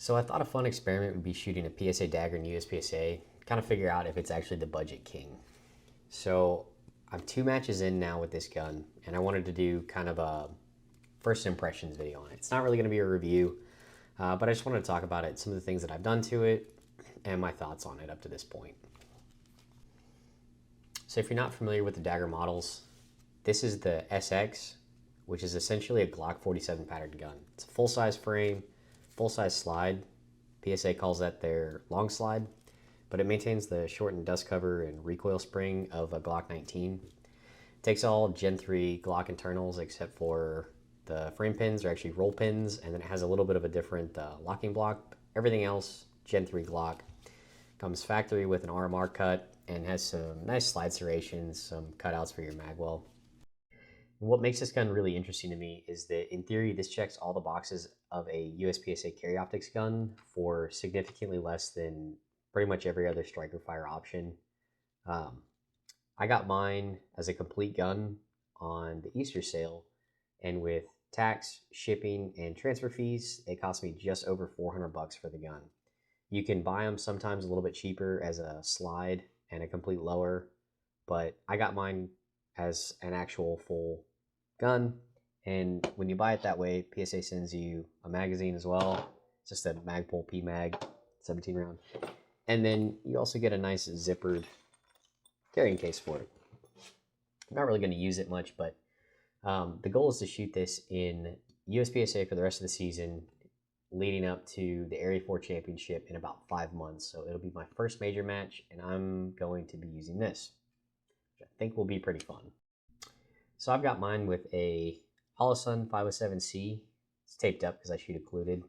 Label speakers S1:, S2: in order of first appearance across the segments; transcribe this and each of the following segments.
S1: So I thought a fun experiment would be shooting a PSA Dagger in USPSA, kind of figure out if it's actually the budget king. So I'm 2 matches in now with this gun, and I wanted to do kind of a first impressions video on it. It's not really going to be a review, but I just wanted to talk about it, some of the things that I've done to it, and my thoughts on it up to this point. So if you're not familiar with the Dagger models, this is the SX, which is essentially a Glock 47 pattern gun. It's a full-size frame, full-size slide. PSA calls that their long slide, but it maintains the shortened dust cover and recoil spring of a Glock 19. It takes all Gen 3 Glock internals except for the frame pins are actually roll pins, and then it has a little bit of a different locking block. Everything else, Gen 3 Glock. Comes factory with an RMR cut and has some nice slide serrations, some cutouts for your magwell. What makes this gun really interesting to me is that in theory, this checks all the boxes of a USPSA carry optics gun for significantly less than pretty much every other striker fire option. I got mine as a complete gun on the Easter sale, and with tax, shipping, and transfer fees, it cost me just over $400 for the gun. You can buy them sometimes a little bit cheaper as a slide and a complete lower, but I got mine as an actual full gun, and when you buy it that way, PSA sends you a magazine as well. It's just a Magpul P-Mag 17 round, and then you also get a nice zippered carrying case for it. I'm not really going to use it much, but the goal is to shoot this in USPSA for the rest of the season, leading up to the Area 4 Championship in about 5 months. So it'll be my first major match, and I'm going to be using this, which I think will be pretty fun. So I've got mine with a Holosun 507C. It's taped up because I shoot occluded.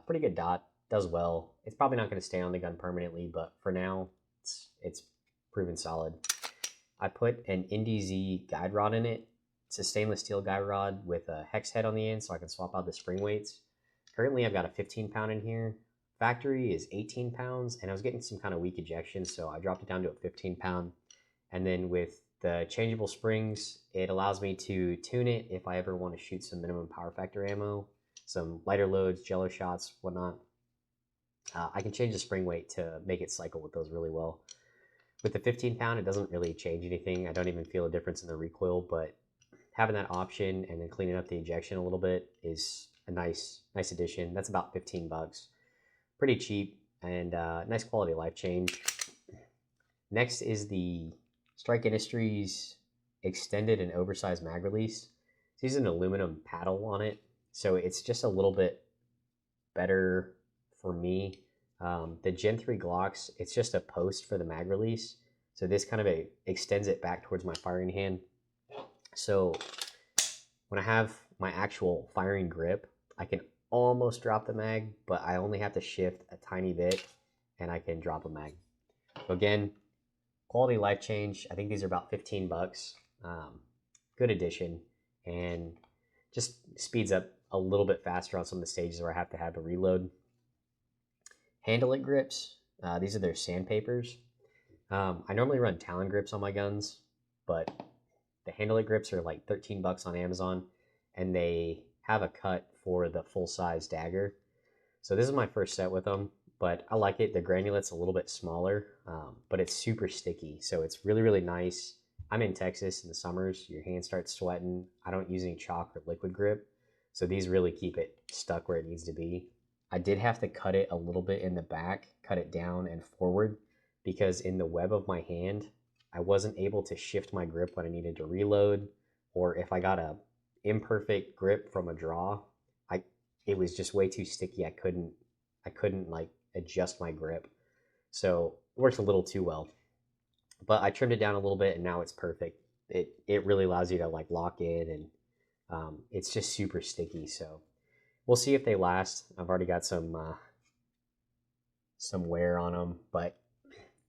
S1: Pretty good dot, does well. It's probably not going to stay on the gun permanently, but for now, it's proven solid. I put an NDZ guide rod in it. It's a stainless steel guide rod with a hex head on the end so I can swap out the spring weights. Currently, I've got a 15 pound in here. Factory is 18 pounds, and I was getting some kind of weak ejection, so I dropped it down to a 15 pound. And then with the changeable springs, it allows me to tune it if I ever want to shoot some minimum power factor ammo, some lighter loads, jello shots, whatnot. I can change the spring weight to make it cycle with those really well. With the 15 pound, it doesn't really change anything. I don't even feel a difference in the recoil, but having that option and then cleaning up the ejection a little bit is a nice addition. That's about $15. Pretty cheap and nice quality of life change. Next is the Strike Industries extended and oversized mag release. It's using an aluminum paddle on it, so it's just a little bit better for me. The Gen 3 Glocks, it's just a post for the mag release, so this kind of extends it back towards my firing hand. So when I have my actual firing grip, I can almost drop the mag, but I only have to shift a tiny bit and I can drop a mag. So again, quality life change. I think these are about $15. Good addition, and just speeds up a little bit faster on some of the stages where I have to have a reload. Handle it grips. These are their sandpapers. I normally run Talon grips on my guns, but the handle it grips are like $13 on Amazon, and they have a cut for the full-size dagger. So this is my first set with them, but I like it. The granulate's a little bit smaller, but it's super sticky, so it's really, really nice. I'm in Texas in the summers. Your hands start sweating. I don't use any chalk or liquid grip, so these really keep it stuck where it needs to be. I did have to cut it a little bit in the back, cut it down and forward, because in the web of my hand, I wasn't able to shift my grip when I needed to reload, or if I got a imperfect grip from a draw, it was just way too sticky. I couldn't like adjust my grip, so it works a little too well. But I trimmed it down a little bit, and now it's perfect. It really allows you to like lock in, and it's just super sticky. So we'll see if they last. I've already got some wear on them, but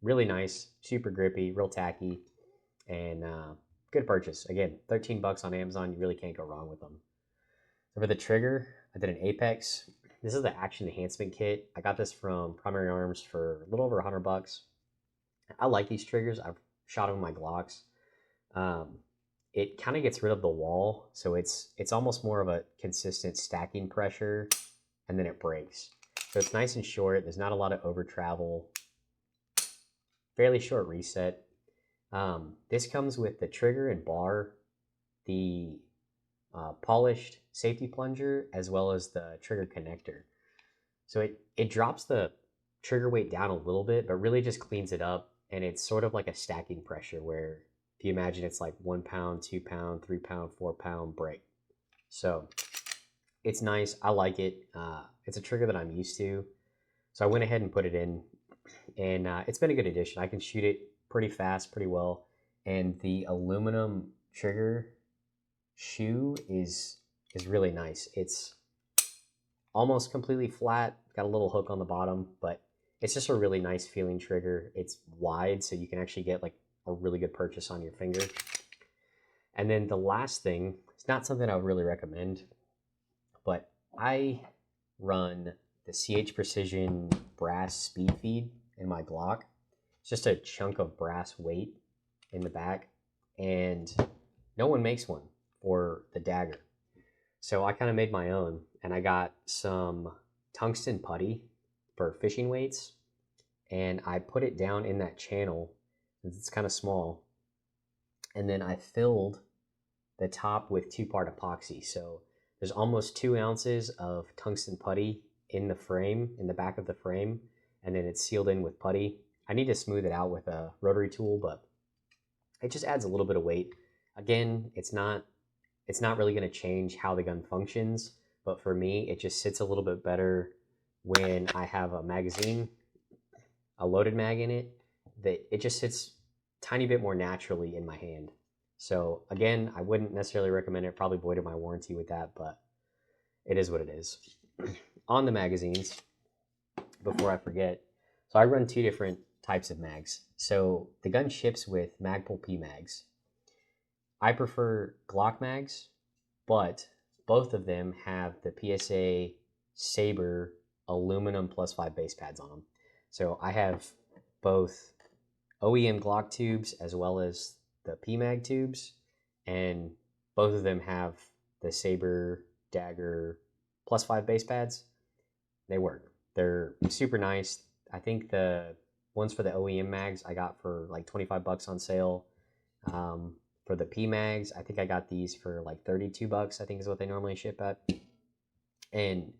S1: really nice, super grippy, real tacky, and good purchase. Again, $13 on Amazon. You really can't go wrong with them. So for the trigger, I did an Apex. This is the Action Enhancement Kit. I got this from Primary Arms for a little over $100. I like these triggers. I've shot them with my Glocks. It kind of gets rid of the wall, so it's almost more of a consistent stacking pressure, and then it breaks. So it's nice and short. There's not a lot of over travel. Fairly short reset. This comes with the trigger and bar, the polished safety plunger, as well as the trigger connector. So it drops the trigger weight down a little bit, but really just cleans it up. And it's sort of like a stacking pressure where if you imagine it's like 1 pound, 2 pound, 3 pound, 4 pound break. So it's nice. I like it. It's a trigger that I'm used to. So I went ahead and put it in, and it's been a good addition. I can shoot it pretty fast, pretty well. And the aluminum trigger shoe is really nice. It's almost completely flat, got a little hook on the bottom, but it's just a really nice feeling trigger. It's wide, so you can actually get like a really good purchase on your finger. And then the last thing, it's not something I would really recommend, but I run the CH Precision brass speed feed in my Glock. It's just a chunk of brass weight in the back, and no one makes one for the Dagger. So I kind of made my own, and I got some tungsten putty for fishing weights, and I put it down in that channel. It's kind of small, and then I filled the top with 2-part epoxy. So there's almost 2 ounces of tungsten putty in the frame, in the back of the frame, and then it's sealed in with putty. I need to smooth it out with a rotary tool, but it just adds a little bit of weight. Again, it's not really going to change how the gun functions, but for me, it just sits a little bit better when I have a magazine, a loaded mag in it, that it just sits a tiny bit more naturally in my hand. So again, I wouldn't necessarily recommend it. Probably voided my warranty with that, but it is what it is. On the magazines, before I forget, so I run 2 different types of mags. So the gun ships with Magpul P mags. I prefer Glock mags, but both of them have the PSA Saber aluminum +5 base pads on them. So I have both OEM Glock tubes as well as the PMag tubes, and both of them have the Saber Dagger +5 base pads. They work. They're super nice. I think the ones for the OEM mags I got for like 25 bucks on sale. For the PMags, I think I got these for like 32 bucks, I think is what they normally ship at. And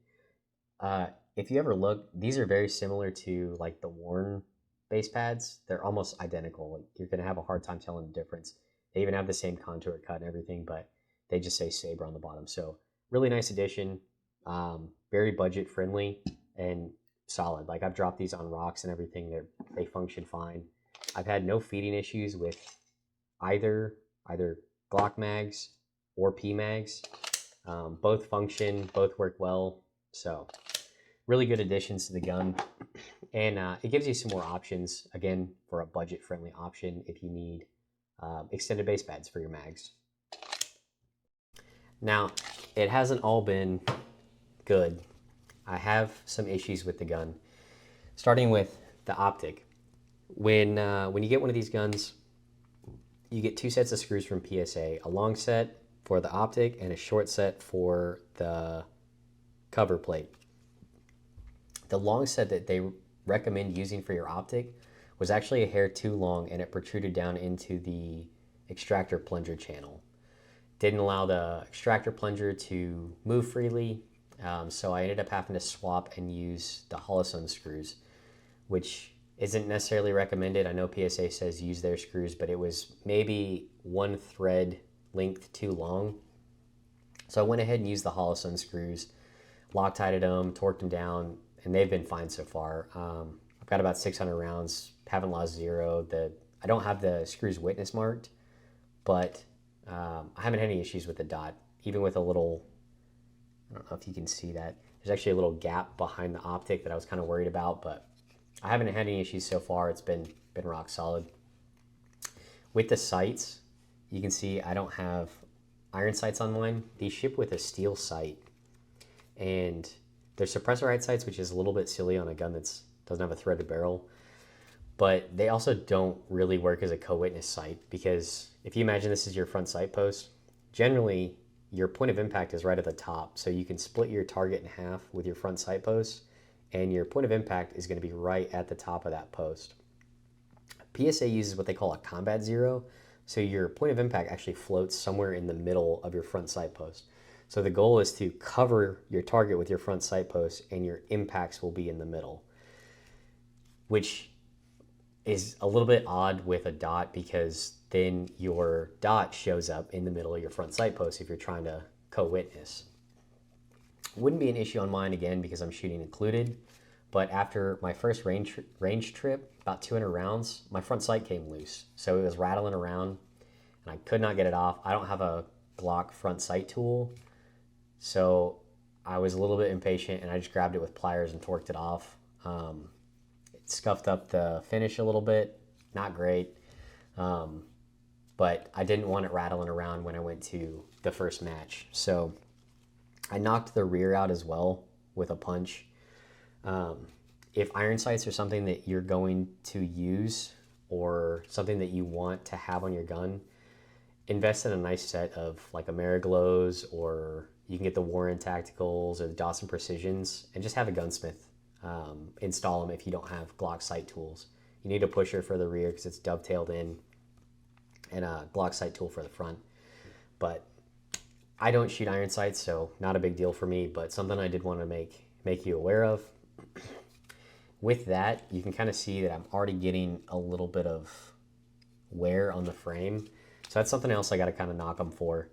S1: if you ever look, these are very similar to like the Warren base pads. They're almost identical. Like, you're going to have a hard time telling the difference. They even have the same contour cut and everything, but they just say Saber on the bottom. So really nice addition, very budget friendly and solid. Like, I've dropped these on rocks and everything. They function fine. I've had no feeding issues with either Glock mags or P mags. Both function, both work well. So really good additions to the gun. And it gives you some more options, again, for a budget-friendly option if you need extended base pads for your mags. Now, it hasn't all been good. I have some issues with the gun, starting with the optic. When you get one of these guns, you get 2 sets of screws from PSA, a long set for the optic and a short set for the cover plate. The long set that they recommend using for your optic was actually a hair too long, and it protruded down into the extractor plunger channel. Didn't allow the extractor plunger to move freely, so I ended up having to swap and use the Holosone screws, which isn't necessarily recommended. I know PSA says use their screws, but it was maybe 1 thread length too long. So I went ahead and used the Holosone screws, Loctited them, torqued them down, and they've been fine so far. I've got about 600 rounds, haven't lost 0. I don't have the screws witness marked, but I haven't had any issues with the dot, even with a little, I don't know if you can see that. There's actually a little gap behind the optic that I was kind of worried about, but I haven't had any issues so far. It's been rock solid. With the sights, you can see I don't have iron sights on mine. These ship with a steel sight, and they're suppressor height sights, which is a little bit silly on a gun that doesn't have a threaded barrel. But they also don't really work as a co-witness sight, because if you imagine this is your front sight post, generally your point of impact is right at the top, so you can split your target in half with your front sight post, and your point of impact is going to be right at the top of that post. PSA uses what they call a combat zero, so your point of impact actually floats somewhere in the middle of your front sight post. So the goal is to cover your target with your front sight post, and your impacts will be in the middle, which is a little bit odd with a dot, because then your dot shows up in the middle of your front sight post if you're trying to co-witness. Wouldn't be an issue on mine, again, because I'm shooting included, but after my first range trip, about 200 rounds, my front sight came loose. So it was rattling around and I could not get it off. I don't have a Glock front sight tool, so I was a little bit impatient and I just grabbed it with pliers and torqued it off. It scuffed up the finish a little bit, not great, but I didn't want it rattling around when I went to the first match. So I knocked the rear out as well with a punch. If iron sights are something that you're going to use or something that you want to have on your gun, invest in a nice set of like Ameriglows, or you can get the Warren Tacticals or the Dawson Precisions, and just have a gunsmith install them if you don't have Glock sight tools. You need a pusher for the rear because it's dovetailed in, and a Glock sight tool for the front. But I don't shoot iron sights, so not a big deal for me, but something I did want to make you aware of. With that, you can kind of see that I'm already getting a little bit of wear on the frame. So that's something else I got to kind of knock them for.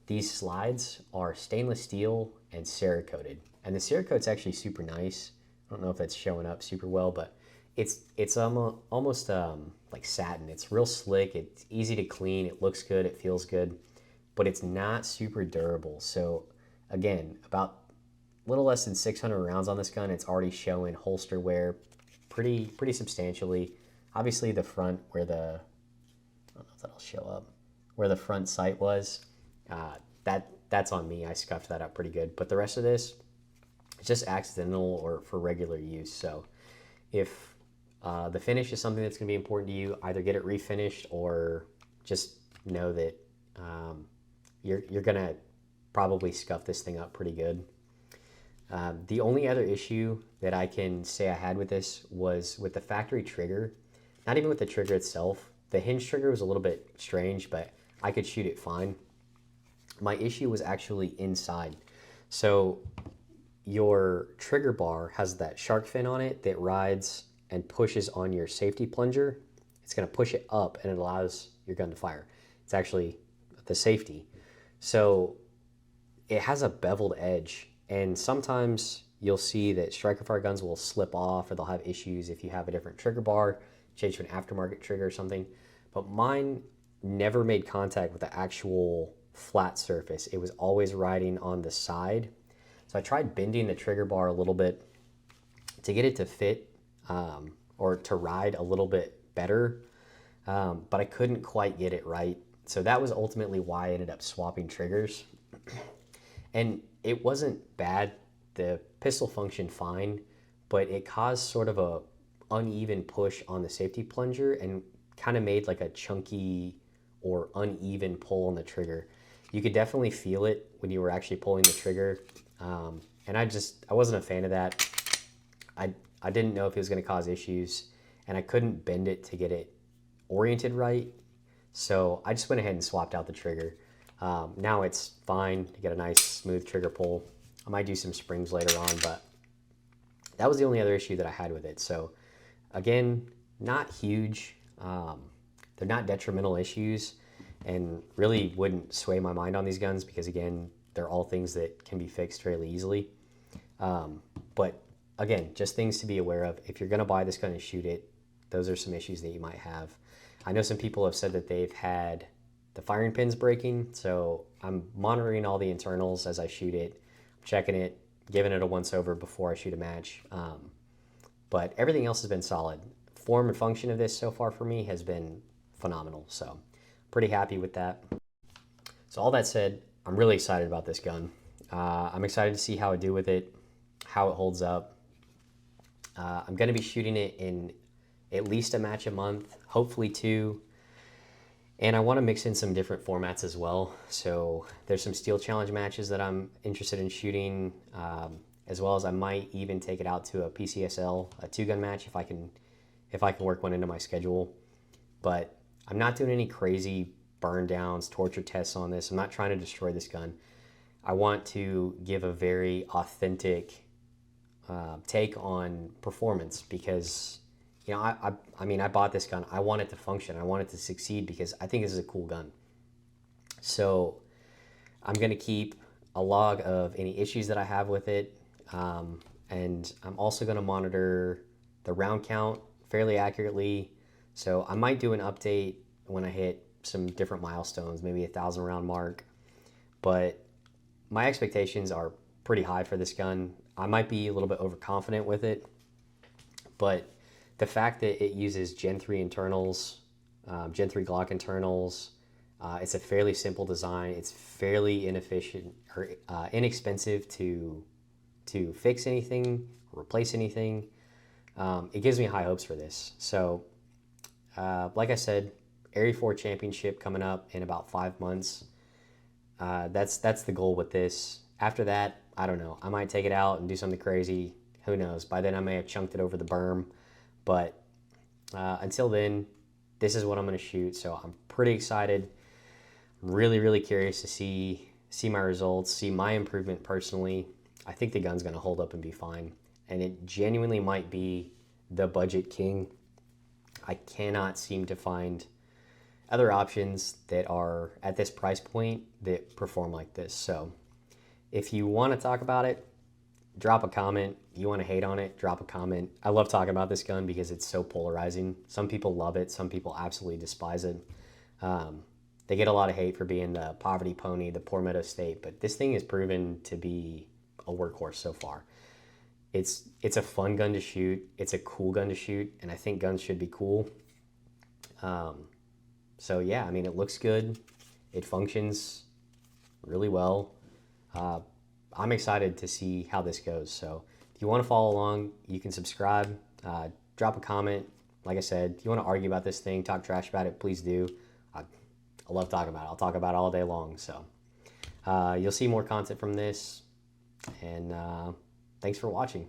S1: These slides are stainless steel and Cerakoted. And the Cerakote's actually super nice. I don't know if that's showing up super well, but it's almost like satin. It's real slick. It's easy to clean. It looks good. It feels good. But it's not super durable. So again, about a little less than 600 rounds on this gun, it's already showing holster wear pretty substantially. Obviously the front, where the, I don't know if that'll show up, where the front sight was, that's on me. I scuffed that up pretty good. But the rest of this, it's just accidental or for regular use. So if the finish is something that's going to be important to you, either get it refinished or just know that you're going to probably scuff this thing up pretty good. The only other issue that I can say I had with this was with the factory trigger. Not even with the trigger itself. The hinge trigger was a little bit strange, but I could shoot it fine. My issue was actually inside. So your trigger bar has that shark fin on it that rides and pushes on your safety plunger. It's going to push it up and it allows your gun to fire. It's actually the safety. So it has a beveled edge, and sometimes you'll see that striker fire guns will slip off, or they'll have issues if you have a different trigger bar, change to an aftermarket trigger or something. But mine never made contact with the actual flat surface. It was always riding on the side. So I tried bending the trigger bar a little bit to get it to fit or to ride a little bit better, but I couldn't quite get it right. So that was ultimately why I ended up swapping triggers. And it wasn't bad. The pistol functioned fine, but it caused sort of a uneven push on the safety plunger and kind of made like a chunky or uneven pull on the trigger. You could definitely feel it when you were actually pulling the trigger. And I wasn't a fan of that. I didn't know if it was going to cause issues, and I couldn't bend it to get it oriented right. So I just went ahead and swapped out the trigger. Now it's fine to get a nice smooth trigger pull. I might do some springs later on, but that was the only other issue that I had with it. So again, not huge. They're not detrimental issues, and really wouldn't sway my mind on these guns because, again, they're all things that can be fixed fairly easily. But again, just things to be aware of. If you're going to buy this gun and shoot it, those are some issues that you might have. I know some people have said that they've had the firing pins breaking, so I'm monitoring all the internals as I shoot it, checking it, giving it a once over before I shoot a match. But everything else has been solid. Form and function of this so far for me has been phenomenal, so pretty happy with that. So all that said, I'm really excited about this gun. I'm excited to see how I do with it, how it holds up. I'm going to be shooting it in at least a match a month, hopefully 2. And I want to mix in some different formats as well. So there's some Steel Challenge matches that I'm interested in shooting. as well as I might even take it out to a PCSL, a 2-gun match if I can work one into my schedule. But I'm not doing any crazy burn downs, torture tests on this. I'm not trying to destroy this gun. I want to give a very authentic take on performance, because I mean, I bought this gun. I want it to function. I want it to succeed because I think this is a cool gun. So I'm going to keep a log of any issues that I have with it. And I'm also going to monitor the round count fairly accurately. So I might do an update when I hit some different milestones, maybe 1,000 round mark. But my expectations are pretty high for this gun. I might be a little bit overconfident with it, but the fact that it uses Gen 3 internals, Gen 3 Glock internals, it's a fairly simple design. It's fairly inefficient or inexpensive to fix anything, replace anything. It gives me high hopes for this. So, like I said, Area 4 Championship coming up in about 5 months. That's the goal with this. After that, I don't know. I might take it out and do something crazy. Who knows? By then, I may have chunked it over the berm. But until then, this is what I'm going to shoot. So I'm pretty excited. Really, really curious to see my results, see my improvement personally. I think the gun's going to hold up and be fine. And it genuinely might be the budget king. I cannot seem to find other options that are at this price point that perform like this. So if you want to talk about it, drop a comment. You want to hate on it, drop a comment. I love talking about this gun because it's so polarizing. Some people love it. Some people absolutely despise it. They get a lot of hate for being the poverty pony, the Palmetto state, but this thing is proven to be a workhorse so far. It's a fun gun to shoot. It's a cool gun to shoot, and I think guns should be cool. So yeah, I mean, it looks good. It functions really well. I'm excited to see how this goes. So if you want to follow along, you can subscribe, drop a comment. Like I said, if you want to argue about this thing, talk trash about it, please do. I love talking about it. I'll talk about it all day long. So you'll see more content from this. And thanks for watching.